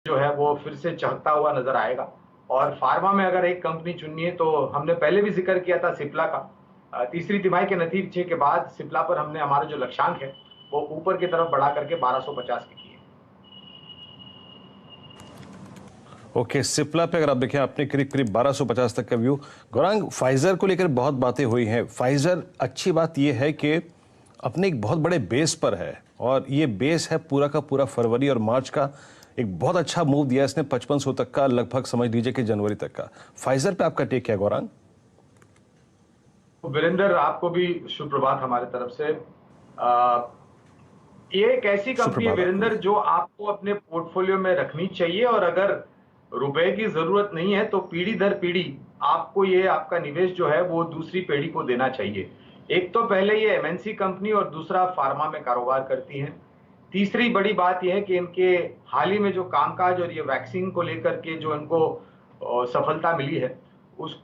जो है वो फिर से चहकता हुआ नजर आएगा। और फार्मा में अगर एक कंपनी चुननी है तो हमने पहले भी जिक्र किया था सिप्ला का। तीसरी तिमाही के नतीजे के बाद सिप्ला पर हमने हमारा जो लक्ष्यांक है वो ऊपर की तरफ बढ़ा करके 1250 की है। ओके, सिप्ला पे अगर आप देखें आपने करीब करीब 1250 तक का व्यू। गौरांग, फाइजर को लेकर बहुत बातें हुई हैं। फाइजर अच्छी बात यह है कि अपने एक बहुत बड़े बेस पर है, और ये बेस है पूरा का पूरा फरवरी और मार्च का। एक बहुत अच्छा मूव दिया इसने 5500 तक का, लगभग समझ लीजिए कि जनवरी तक का। फाइजर पे आपका टेक क्या गौरांग? वीरेंद्र, आपको भी शुभ प्रभात हमारे तरफ से। ये एक ऐसी कंपनी है सुप्रभात आपको वीरेंद्र भी। जो आपको अपने पोर्टफोलियो में रखनी चाहिए, और अगर रुपए की जरूरत नहीं है तो पीढ़ी दर पीढ़ी आपको ये आपका निवेश जो है वो दूसरी पीढ़ी को देना चाहिए। एक तो पहले ये एमएनसी कंपनी और दूसरा फार्मा में कारोबार करती है। तीसरी बड़ी बात यह है कि इनके हाल ही में जो कामकाज और ये वैक्सीन को लेकर के जो इनको सफलता मिली है उस,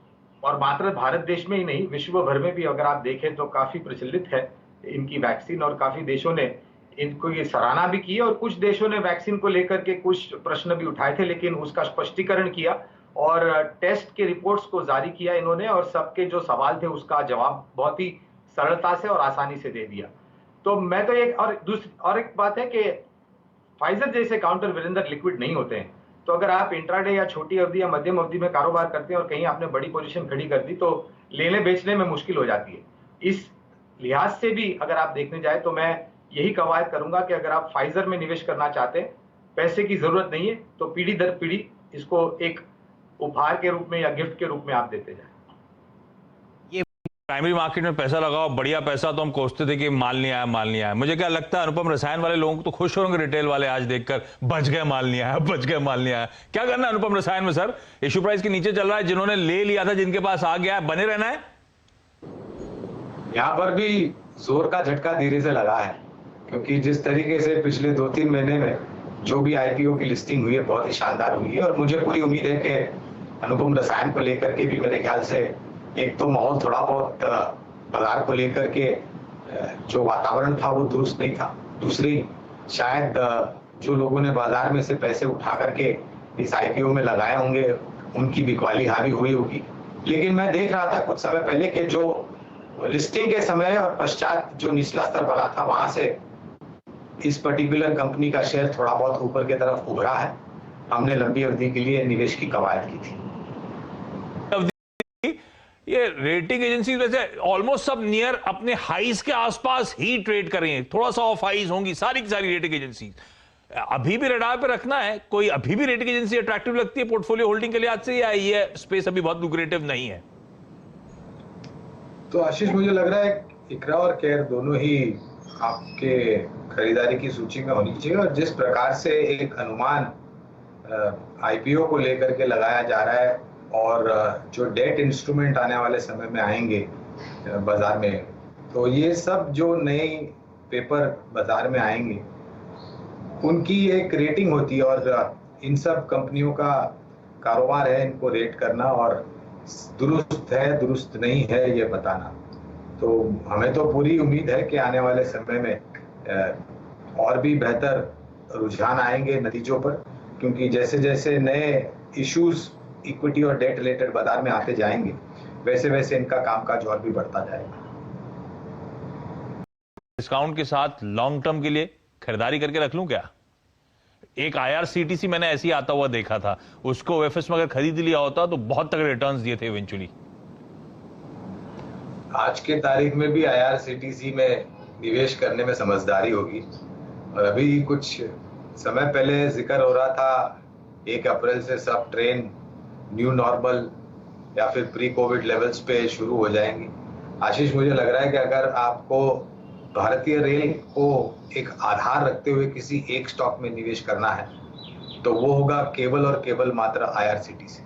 और मात्र भारत देश में ही नहीं विश्व भर में भी अगर आप देखें तो काफी प्रचलित है इनकी वैक्सीन, और काफी देशों ने इनको ये सराहना भी की, और कुछ देशों ने वैक्सीन को लेकर के कुछ प्रश्न भी उठाए थे, लेकिन उसका स्पष्टीकरण किया और टेस्ट के रिपोर्ट्स को जारी किया इन्होंने, और सबके जो सवाल थे उसका जवाब बहुत ही सरलता से और आसानी से दे दिया। तो मैं तो एक और एक बात है कि फाइजर जैसे काउंटर वीरेंद्र लिक्विड नहीं होते हैं, तो अगर आप इंट्राडे या छोटी अवधि या मध्यम अवधि में कारोबार करते हैं और कहीं आपने बड़ी पोजीशन खड़ी कर दी तो लेने बेचने में मुश्किल हो जाती है। इस लिहाज से भी अगर आप देखने जाए तो मैं यही कवायद करूंगा कि अगर आप फाइजर में निवेश करना चाहते हैं, पैसे की जरूरत नहीं है, तो पीढ़ी दर पीढ़ी इसको एक उपहार के रूप में या गिफ्ट के रूप में आप देते जाए। प्राइमरी मार्केट में पैसा लगाओ, बढ़िया पैसा, तो हम कोसते थे कि माल नहीं आया, माल नहीं आया। मुझे क्या लगता है अनुपम रसायन वाले लोगों को तो खुश होंगे रिटेल वाले आज देखकर, बच गए माल नहीं आया, बच गए माल नहीं आया। क्या करना है अनुपम रसायन में सर? इश्यू प्राइस के नीचे चल रहा है, जिन्होंने ले लिया था, जिनके पास आ गया, बने रहना है। यहाँ पर भी जोर का झटका धीरे से लगा है, क्योंकि जिस तरीके से पिछले 2-3 महीने में जो भी आईपीओ की लिस्टिंग हुई है बहुत ही शानदार हुई है, और मुझे पूरी उम्मीद है कि अनुपम रसायन को लेकर के भी मेरे ख्याल से एक तो माहौल थोड़ा बहुत बाजार को लेकर के जो वातावरण था वो दुरुस्त नहीं था, दूसरी शायद जो लोगों ने बाजार में से पैसे उठा करके इस आईपीओ में लगाए होंगे उनकी बिकवाली हावी हुई होगी। लेकिन मैं देख रहा था कुछ समय पहले कि जो लिस्टिंग के समय और पश्चात जो निचला स्तर बना था वहां से इस पर्टिकुलर कंपनी का शेयर थोड़ा बहुत ऊपर की तरफ उभरा है। हमने लंबी अवधि के लिए निवेश की कवायद की थी। ये रेटिंग एजेंसी वैसे ऑलमोस्ट सब नियर अपने हाईज के आसपास ही ट्रेड कर रही हैं, थोड़ा सा ऑफ हाईज होंगी सारी की सारी रेटिंग एजेंसी। अभी भी रडार पे रखना है कोई, अभी भी रेटिंग एजेंसी अट्रैक्टिव लगती है पोर्टफोलियो होल्डिंग के लिए आज से, या ये स्पेस अभी बहुत लुक्रेटिव नहीं है? तो आशीष, मुझे लग रहा है इकरा और केयर दोनों ही आपके खरीदारी की सूची में होनी चाहिए, और जिस प्रकार से एक अनुमान आईपीओ को लेकर के लगाया जा रहा है और जो डेट इंस्ट्रूमेंट आने वाले समय में आएंगे बाजार में, तो ये सब जो नए पेपर बाजार में आएंगे उनकी एक रेटिंग होती है, और इन सब कंपनियों का कारोबार है इनको रेट करना और दुरुस्त है दुरुस्त नहीं है ये बताना। तो हमें तो पूरी उम्मीद है कि आने वाले समय में और भी बेहतर रुझान आएंगे नतीजों पर, क्योंकि जैसे जैसे नए इश्यूज इक्विटी और डेट रिलेटेड बाजार में आते जाएंगे वैसे वैसे इनका कामकाज और भी बढ़ता जाएगा। डिस्काउंट के साथ लॉन्ग टर्म के लिए खरीदारी करके रख लूं क्या? एक आईआरसीटीसी मैंने ऐसे ही आता हुआ देखा था, उसको ओएफएस में अगर खरीद लिया होता तो बहुत तगड़े रिटर्न्स दिए थे इवेंचुअली। आज के तारीख में भी आईआरसीटीसी में निवेश करने में समझदारी होगी, और अभी कुछ समय पहले जिक्र हो रहा था 1 अप्रैल से सब ट्रेन न्यू नॉर्मल या फिर प्री कोविड लेवल्स पे शुरू हो जाएंगी। आशीष, मुझे लग रहा है कि अगर आपको भारतीय रेल को एक आधार रखते हुए किसी एक स्टॉक में निवेश करना है तो वो होगा केवल और केवल मात्र आईआरसीटीसी।